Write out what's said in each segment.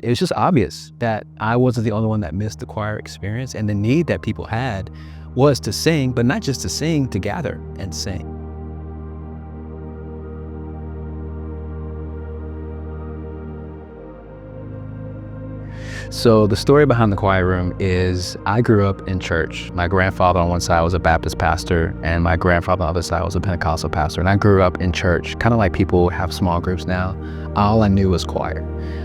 it was just obvious that I wasn't the only one that missed the choir experience, and the need that people had was to sing, but not just to sing, to gather and sing. So the story behind the choir room is I grew up in church. My grandfather on one side was a Baptist pastor, and my grandfather on the other side was a Pentecostal pastor. And I grew up in church, kind of like people have small groups now. All I knew was choir.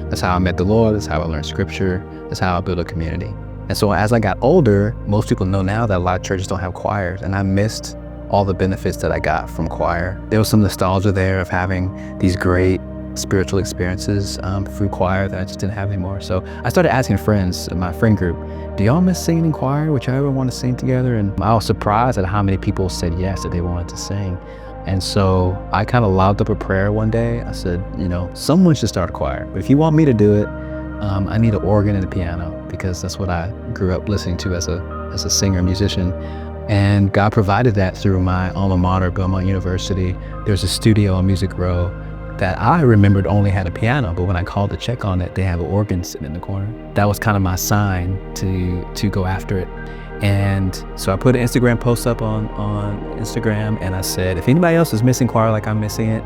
That's how I met the Lord. That's how I learned scripture. That's how I built a community. And so as I got older, most people know now that a lot of churches don't have choirs, and I missed all the benefits that I got from choir. There was some nostalgia there of having these great spiritual experiences through choir that I just didn't have anymore. So I started asking friends in my friend group, do y'all miss singing in choir? Would y'all ever want to sing together? And I was surprised at how many people said yes, that they wanted to sing. And so I kind of lobbed up a prayer one day. I said, someone should start a choir, but if you want me to do it, I need an organ and a piano, because that's what I grew up listening to as a singer, musician. And God provided that through my alma mater, Belmont University. There's a studio on Music Row that I remembered only had a piano, but when I called to check on it, they have an organ sitting in the corner. That was kind of my sign to go after it. And so I put an Instagram post up on Instagram, and I said, if anybody else is missing choir like I'm missing it,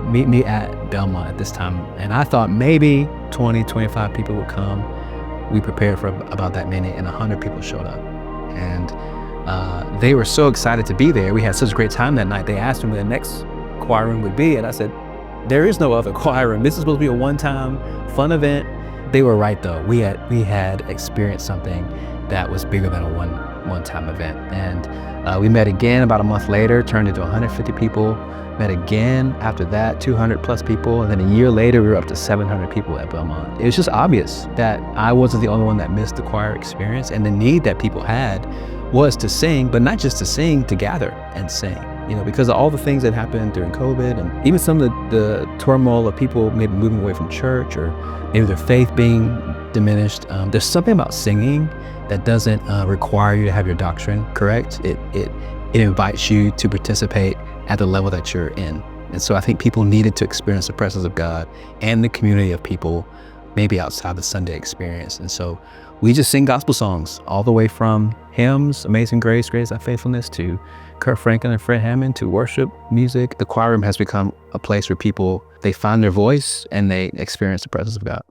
meet me at Belmont at this time. And I thought maybe 20, 25 people would come. We prepared for about that many, and 100 people showed up. And they were so excited to be there. We had such a great time that night. They asked me where the next choir room would be, and I said, there is no other choir room. This is supposed to be a one-time fun event. They were right though. We had experienced something that was bigger than a one-time event. And we met again about a month later, turned into 150 people, met again after that, 200 plus people. And then a year later, we were up to 700 people at Belmont. It was just obvious that I wasn't the only one that missed the choir experience, and the need that people had was to sing, but not just to sing, to gather and sing. Because of all the things that happened during COVID, and even some of the turmoil of people maybe moving away from church, or maybe their faith being diminished. There's something about singing that doesn't require you to have your doctrine correct. It invites you to participate at the level that you're in. And so I think people needed to experience the presence of God and the community of people, maybe outside the Sunday experience. And so we just sing gospel songs all the way from hymns, Amazing Grace, Grace Thy Faithfulness, to Kurt Franklin and Fred Hammond, to worship music. The choir room has become a place where people, they find their voice and they experience the presence of God.